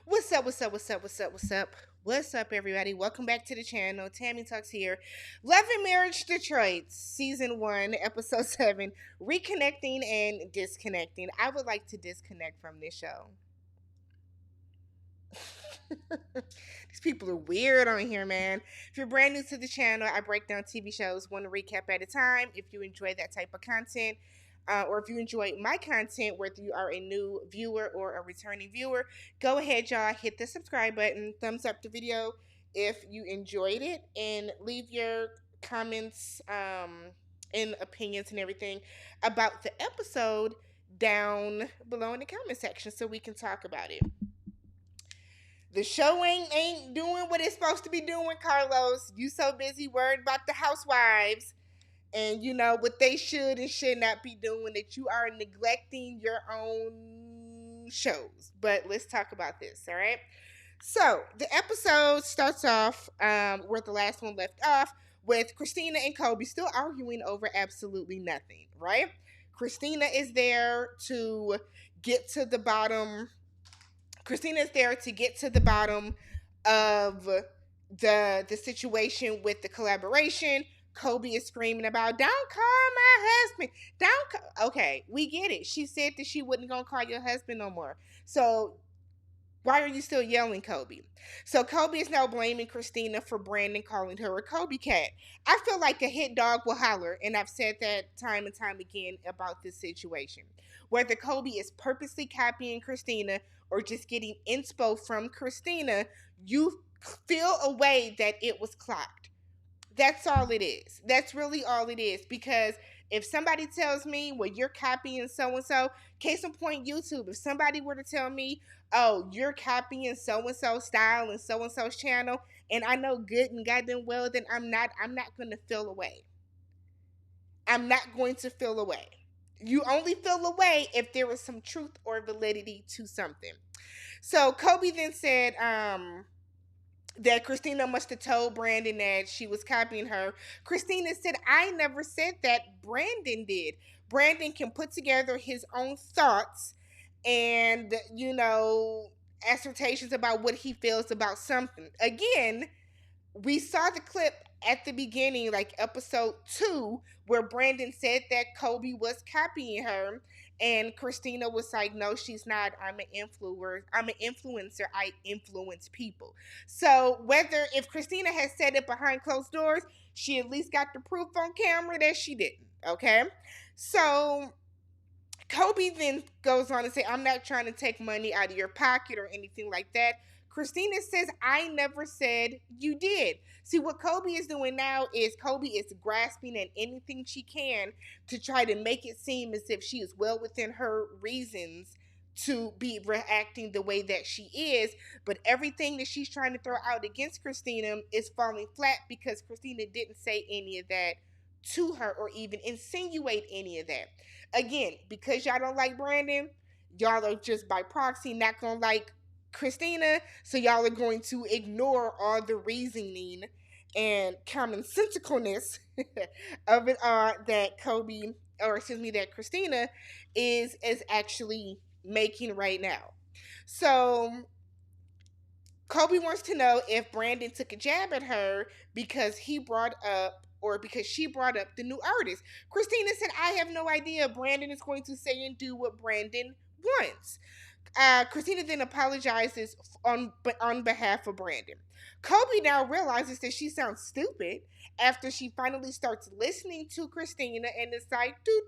What's up? What's up? What's up? What's up? What's up? What's up, everybody? Welcome back to the channel. Tammy Talks here. Love and Marriage Detroit, Season 1, Episode 7, Reconnecting and Disconnecting. I would like to disconnect from this show. These people are weird on here, man. If you're brand new to the channel, I break down TV shows one recap at a time. If you enjoy that type of content, or if you enjoy my content, whether you are a new viewer or a returning viewer, go ahead, y'all, hit the subscribe button, thumbs up the video if you enjoyed it, and leave your comments and opinions and everything about the episode down below in the comment section so we can talk about it. The show ain't doing what it's supposed to be doing, Carlos. You so busy worried about the housewives and you know what they should and should not be doing that you are neglecting your own shows. But let's talk about this, all right? So the episode starts off where the last one left off with Christina and Kobe still arguing over absolutely nothing, right? Christina is there to get to the bottom. Christina is there to get to the bottom of the situation with the collaboration. Kobe is screaming about, "Don't call my husband. Don't Okay, we get it. She said that she wasn't going to call your husband no more. So why are you still yelling, Kobe?" So Kobe is now blaming Christina for Brandon calling her a Kobe cat. I feel like a hit dog will holler, and I've said that time and time again about this situation. Whether Kobe is purposely copying Christina or just getting inspo from Christina, you feel a way that it was clocked. That's all it is. That's really all it is. Because if somebody tells me, well, you're copying so and so, case in point, YouTube. If somebody were to tell me, oh, you're copying so and so style and so's channel, and I know good and goddamn well, then I'm not going to feel away. I'm not going to feel away. You only feel away if there is some truth or validity to something. So Kobe then said, that Christina must have told Brandon that she was copying her. Christina said, I never said that. Brandon did. Brandon can put together his own thoughts and, assertions about what he feels about something. Again, we saw the clip at the beginning, like episode 2, where Brandon said that Kobe was copying her. And Christina was like, no, she's not. I'm an influencer. I influence people. So if Christina has said it behind closed doors, she at least got the proof on camera that she didn't. Okay. So Kobe then goes on to say, I'm not trying to take money out of your pocket or anything like that. Christina says, I never said you did. See, what Kobe is doing now is Kobe is grasping at anything she can to try to make it seem as if she is well within her reasons to be reacting the way that she is. But everything that she's trying to throw out against Christina is falling flat because Christina didn't say any of that to her or even insinuate any of that. Again, because y'all don't like Brandon, y'all are just by proxy not going to like Christina, so y'all are going to ignore all the reasoning and commonsensicalness of it all that that Christina is actually making right now. So Kobe wants to know if Brandon took a jab at her because she brought up the new artist. Christina said, I have no idea. Brandon is going to say and do what Brandon wants. Christina then apologizes on behalf of Brandon. Kobe now realizes that she sounds stupid after she finally starts listening to Christina, and it's like, do.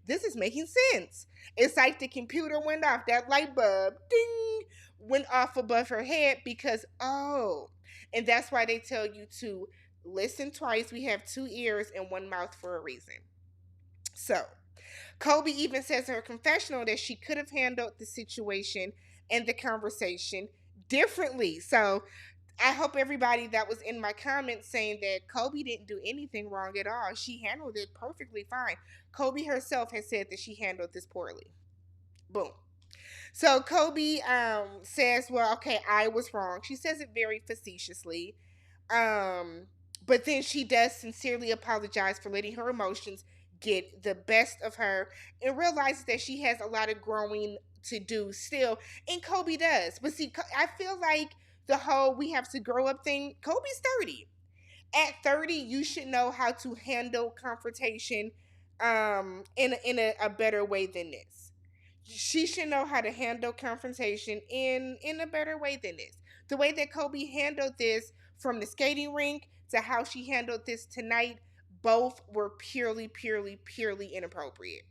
This is making sense. It's like the computer went off, that light bulb, ding, went off above her head because, and that's why they tell you to listen twice. We have 2 ears and 1 mouth for a reason. So, Kobe even says in her confessional that she could have handled the situation and the conversation differently. So I hope everybody that was in my comments saying that Kobe didn't do anything wrong at all. She handled it perfectly fine. Kobe herself has said that she handled this poorly. Boom. So Kobe says, well, okay, I was wrong. She says it very facetiously. But then she does sincerely apologize for letting her emotions get the best of her and realizes that she has a lot of growing to do still, and Kobe does. But see, I feel like the whole we have to grow up thing. Kobe's 30. At 30, you should know how to handle confrontation in a better way than this. She should know how to handle confrontation in a better way than this. The way that Kobe handled this from the skating rink to how she handled this tonight, both were purely inappropriate.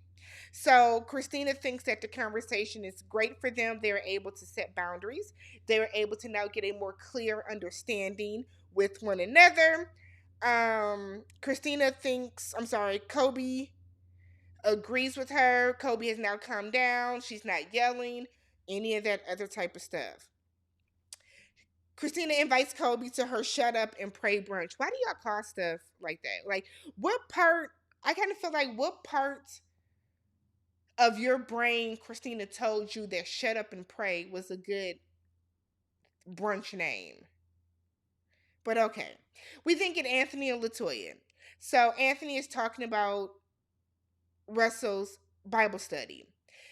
So Christina thinks that the conversation is great for them. They're able to set boundaries. They're able to now get a more clear understanding with one another. Christina thinks, I'm sorry, Kobe agrees with her. Kobe has now calmed down. She's not yelling, any of that other type of stuff. Christina invites Kobe to her shut up and pray brunch. Why do y'all call stuff like that? Like, what part, I kind of feel like, what part of your brain, Christina, told you that shut up and pray was a good brunch name? But okay. We think it Anthony and Latoya. So Anthony is talking about Russell's Bible study.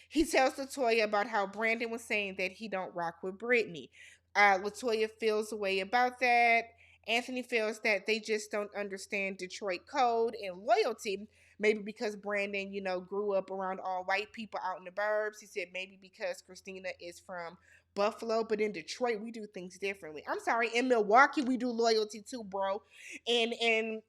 He tells Latoya about how Brandon was saying that he don't rock with Brittany. Latoya feels a way about that. Anthony feels that they just don't understand Detroit code and loyalty. Maybe because Brandon, grew up around all white people out in the burbs. He said maybe because Christina is from Buffalo, but in Detroit we do things differently. I'm sorry, in Milwaukee we do loyalty too, bro. In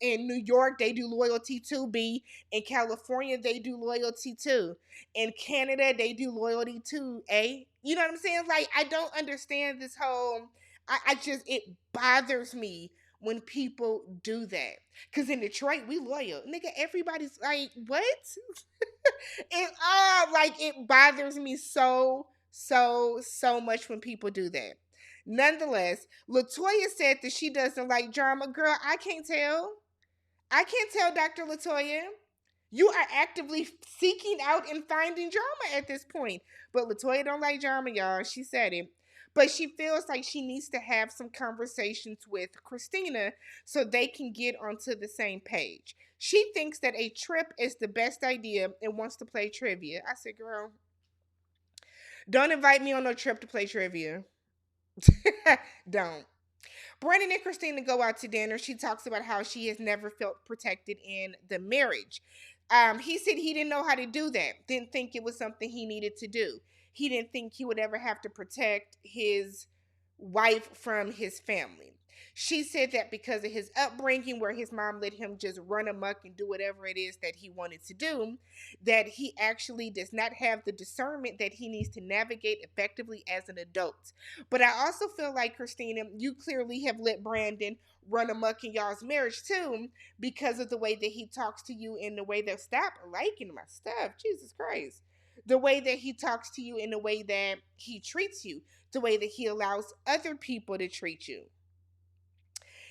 New York they do loyalty too, B. In California they do loyalty too. In Canada they do loyalty too, A. You know what I'm saying? Like, I don't understand this whole. I just, it bothers me when people do that. Cause in Detroit we loyal, nigga. Everybody's like, what? It bothers me so much when people do that. Nonetheless, Latoya said that she doesn't like drama. Girl, I can't tell. I can't tell, Dr. Latoya. You are actively seeking out and finding drama at this point. But Latoya don't like drama, y'all. She said it. But she feels like she needs to have some conversations with Christina so they can get onto the same page. She thinks that a trip is the best idea and wants to play trivia. I said, girl, don't invite me on no trip to play trivia. Don't. Brandon and Christina go out to dinner. She talks about how she has never felt protected in the marriage. He said he didn't know how to do that. Didn't think it was something he needed to do. He didn't think he would ever have to protect his wife from his family. She said that because of his upbringing, where his mom let him just run amok and do whatever it is that he wanted to do, that he actually does not have the discernment that he needs to navigate effectively as an adult. But I also feel like, Christina, you clearly have let Brandon run amok in y'all's marriage too, because of the way that he talks to you and the way that, stop liking my stuff, Jesus Christ. The way that he talks to you and the way that he treats you, the way that he allows other people to treat you.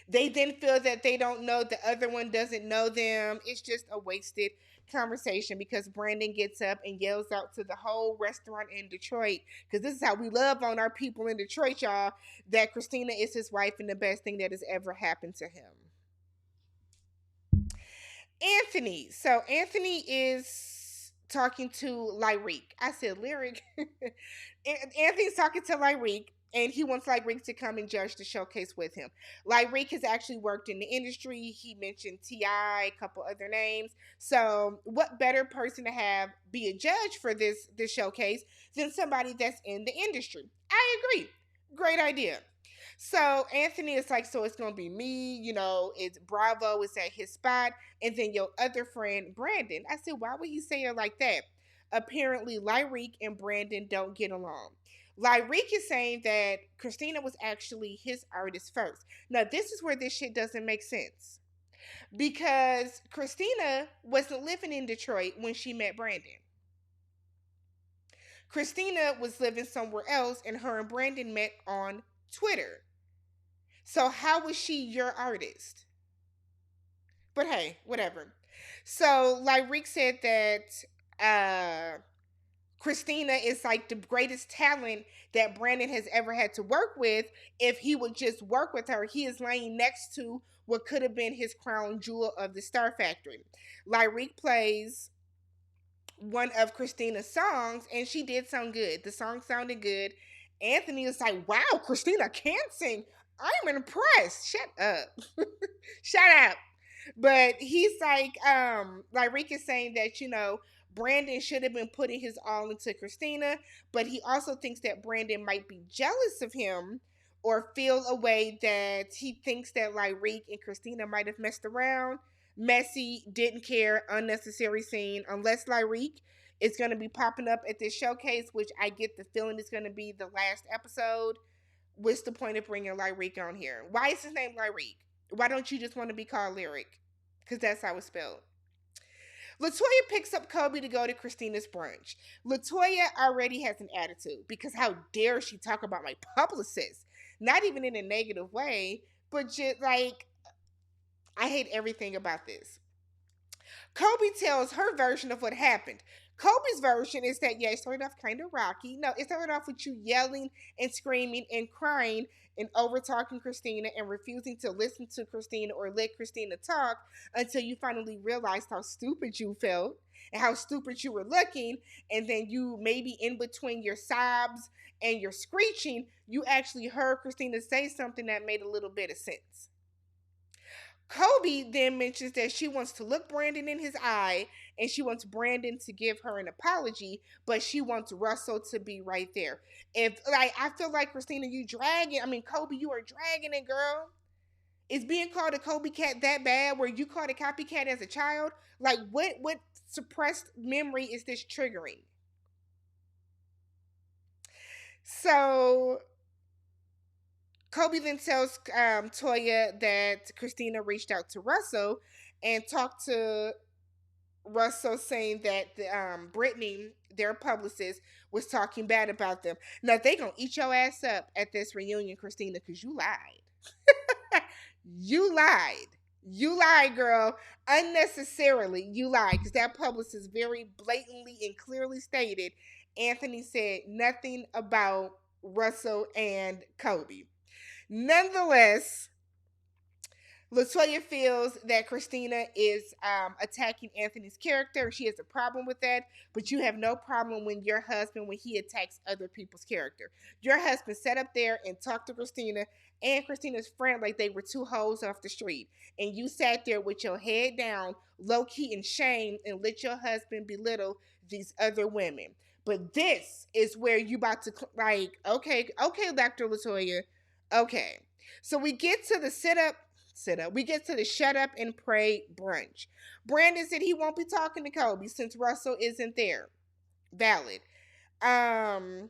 They then feel that they don't know, the other one doesn't know them. It's just a wasted conversation because Brandon gets up and yells out to the whole restaurant in Detroit, because this is how we love on our people in Detroit, y'all, that Christina is his wife and the best thing that has ever happened to him. Anthony. So Anthony is talking to Lyrique. I said Lyric. Anthony's talking to Lyrique, and he wants Lyrique to come and judge the showcase with him. Lyrique has actually worked in the industry. He mentioned T.I., a couple other names. So what better person to have be a judge for this showcase than somebody that's in the industry? I agree. Great idea. So Anthony is like, so it's going to be me, it's Bravo, it's at his spot, and then your other friend, Brandon. I said, why would he say it like that? Apparently, Lyrique and Brandon don't get along. Lyrique is saying that Christina was actually his artist first. Now, this is where this shit doesn't make sense. Because Christina wasn't living in Detroit when she met Brandon. Christina was living somewhere else, and her and Brandon met on Twitter. So how was she your artist? But hey, whatever. So Lyrique said that Christina is like the greatest talent that Brandon has ever had to work with. If he would just work with her, he is laying next to what could have been his crown jewel of the Star Factory. Lyrique plays one of Christina's songs, and she did sound good. The song sounded good. Anthony was like, "Wow, Christina can sing. I'm impressed." Shut up. Shut up. But he's like Rick is saying that, Brandon should have been putting his all into Christina, but he also thinks that Brandon might be jealous of him or feel a way that he thinks that Lyrique and Christina might have messed around. Messy, didn't care, unnecessary scene. Unless Lyrique is going to be popping up at this showcase, which I get the feeling is going to be the last episode. What's the point of bringing Lyrique on here? Why is his name Lyrique? Why don't you just want to be called Lyric? Because that's how it's spelled. Latoya picks up Kobe to go to Christina's brunch. Latoya already has an attitude because how dare she talk about my publicist? Not even in a negative way, but just like, I hate everything about this. Kobe tells her version of what happened. Kobe's version is that, yeah, it started off kind of rocky. No, it started off with you yelling and screaming and crying and over talking Christina and refusing to listen to Christina or let Christina talk until you finally realized how stupid you felt and how stupid you were looking. And then you, maybe in between your sobs and your screeching, you actually heard Christina say something that made a little bit of sense. Kobe then mentions that she wants to look Brandon in his eye and she wants Brandon to give her an apology, but she wants Russell to be right there. If, like, I feel like, Christina, Kobe, you are dragging it, girl. Is being called a Kobe cat that bad where you called a copycat as a child? Like, what suppressed memory is this triggering? So Kobe then tells Toya that Christina reached out to Russell and talked to Russell, saying that Brittany, their publicist, was talking bad about them. Now they gonna eat your ass up at this reunion, Christina, because you lied. You lied. You lied, girl. Unnecessarily, you lied, because that publicist very blatantly and clearly stated Anthony said nothing about Russell and Kobe. Nonetheless, Latoya feels that Christina is attacking Anthony's character. She has a problem with that, but you have no problem when your husband, when he attacks other people's character. Your husband sat up there and talked to Christina and Christina's friend like they were two hoes off the street. And you sat there with your head down, low key in shame, and let your husband belittle these other women. But this is where you about to, like, okay, Dr. Latoya, okay. So we get to the sit up. We get to the shut up and pray brunch. Brandon said he won't be talking to Kobe since Russell isn't there. Valid. Latoya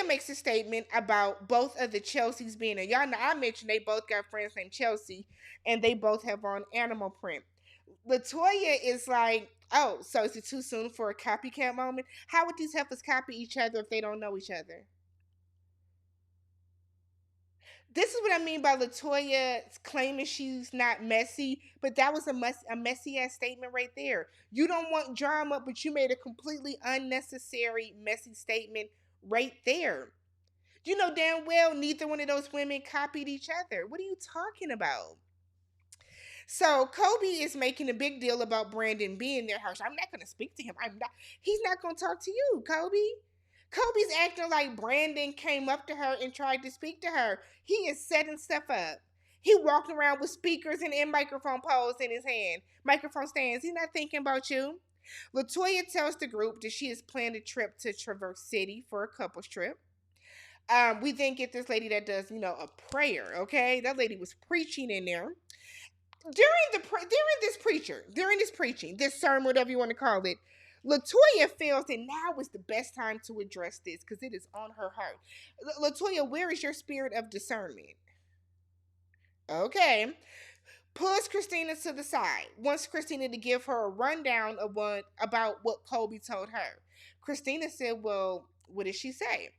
makes a statement about both of the Chelseas being there. Y'all know I mentioned they both got friends named Chelsea and they both have on animal print. Latoya is like, oh, so is it too soon for a copycat moment? How would these heifers copy each other if they don't know each other? This is what I mean by Latoya claiming she's not messy, but that was a messy ass statement right there. You don't want drama, but you made a completely unnecessary messy statement right there. You know damn well neither one of those women copied each other. What are you talking about? So Kobe is making a big deal about Brandon being their house. I'm not going to speak to him. I'm not. He's not going to talk to you, Kobe. Kobe's acting like Brandon came up to her and tried to speak to her. He is setting stuff up. He walking around with speakers and microphone poles in his hand, microphone stands. He's not thinking about you. Latoya tells the group that she has planned a trip to Traverse City for a couple's trip. We then get this lady that does, a prayer. Okay, that lady was preaching in there during this preaching, this sermon, whatever you want to call it. Latoya feels that now is the best time to address this because it is on her heart. Latoya, where is your spirit of discernment? Okay. Pulls Christina to the side. Wants Christina to give her a rundown of about what Kobe told her. Christina said, well, what did she say?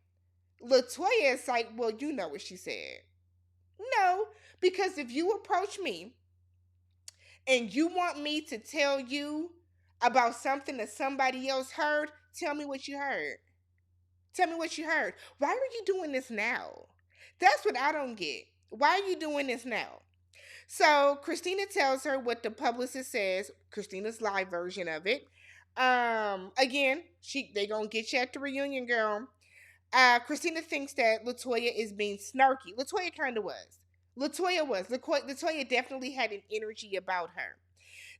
Latoya is like, well, you know what she said. No, because if you approach me and you want me to tell you about something that somebody else heard, tell me what you heard. Tell me what you heard. Why are you doing this now? That's what I don't get. Why are you doing this now? So Christina tells her what the publicist says, Christina's live version of it. Again, they gonna get you at the reunion, girl. Christina thinks that Latoya is being snarky. Latoya kind of was. Latoya definitely had an energy about her.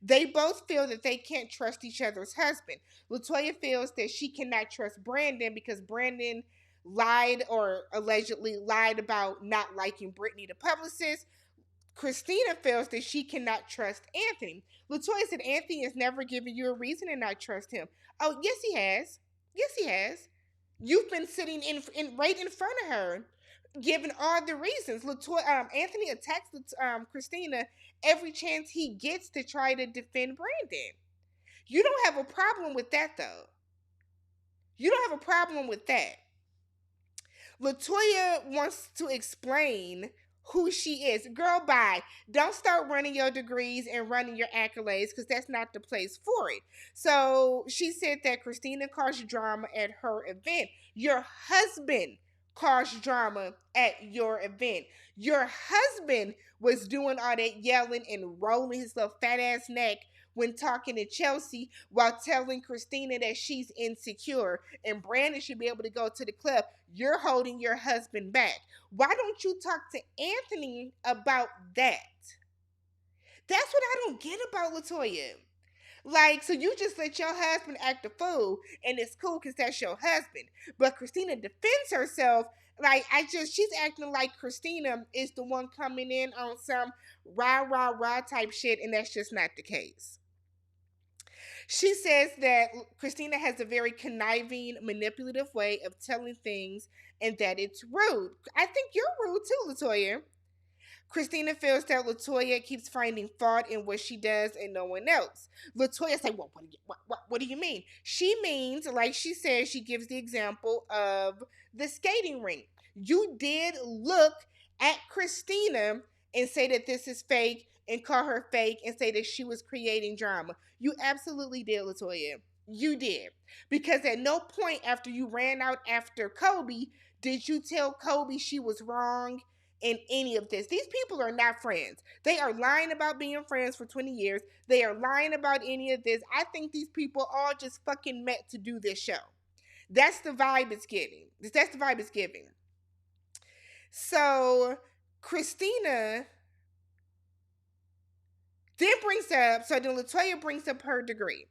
They both feel that they can't trust each other's husband. Latoya feels that she cannot trust Brandon because Brandon lied or allegedly lied about not liking Brittany, the publicist. Christina feels that she cannot trust Anthony. Latoya said Anthony has never given you a reason to not trust him. Oh, yes, he has. Yes, he has. You've been sitting in right in front of her, giving all the reasons. Anthony attacks Christina every chance he gets to try to defend Brandon. You don't have a problem with that, though. You don't have a problem with that. Latoya wants to explain who she is. Girl, bye. Don't start running your degrees and running your accolades because that's not the place for it. So she said that Christina caused drama at her event. Your husband caused drama at your event. Your husband was doing all that yelling and rolling his little fat ass neck when talking to Chelsea while telling Christina that she's insecure and Brandon should be able to go to the club. You're holding your husband back. Why don't you talk to Anthony about that? That's what I don't get about Latoya. Like, so you just let your husband act a fool and it's cool because that's your husband. But Christina defends herself. Like, she's acting like Christina is the one coming in on some rah, rah, rah type shit, and that's just not the case. She says that Christina has a very conniving, manipulative way of telling things and that it's rude. I think you're rude too, Latoya. Christina feels that Latoya keeps finding fault in what she does and no one else. Latoya's like, well, what do you mean? She means, like she says, she gives the example of the skating rink. You did look at Christina and say that this is fake and call her fake and say that she was creating drama. You absolutely did, Latoya. You did. Because at no point after you ran out after Kobe did you tell Kobe she was wrong in any of this. These people are not friends. They are lying about being friends for 20 years. They are lying about any of this. I think these people all just fucking met to do this show. That's the vibe it's giving. That's the vibe it's giving. So Christina then Latoya brings up her degree.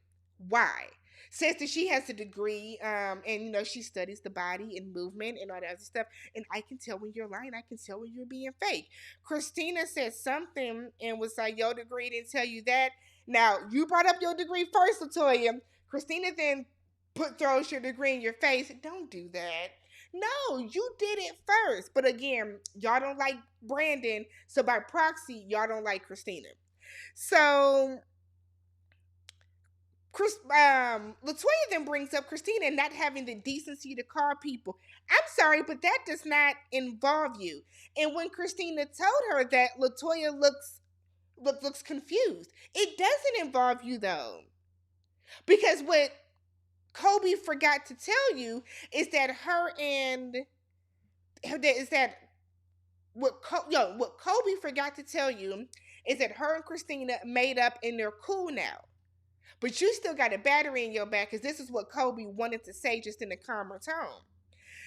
Why? Says that she has a degree, and she studies the body and movement and all that other stuff. And I can tell when you're lying. I can tell when you're being fake. Christina said something and was like, "Your degree didn't tell you that." Now you brought up your degree first, Latoya. Christina then throws your degree in your face. Don't do that. No, you did it first. But again, y'all don't like Brandon, so by proxy, y'all don't like Christina. So Latoya then brings up Christina not having the decency to call people. I'm sorry, but that does not involve you. And when Christina told her that, Latoya looks confused. It doesn't involve you though, because what Kobe forgot to tell you is that what Kobe forgot to tell you is that her and Christina made up and they're cool now. But you still got a battery in your back because this is what Kobe wanted to say just in a calmer tone.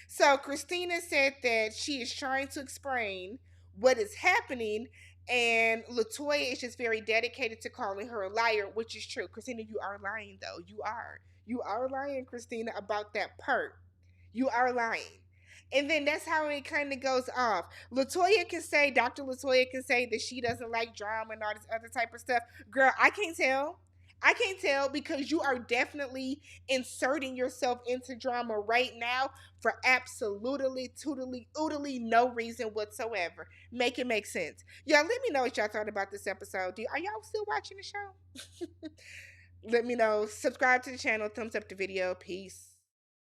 So Christina said that she is trying to explain what is happening, and Latoya is just very dedicated to calling her a liar, which is true. Christina, you are lying though. You are. You are lying, Christina, about that part. You are lying. And then that's how it kind of goes off. Dr. Latoya can say that she doesn't like drama and all this other type of stuff. Girl, I can't tell. I can't tell because you are definitely inserting yourself into drama right now for absolutely, totally, oodly no reason whatsoever. Make it make sense. Y'all, let me know what y'all thought about this episode. Are y'all still watching the show? Let me know. Subscribe to the channel. Thumbs up the video. Peace.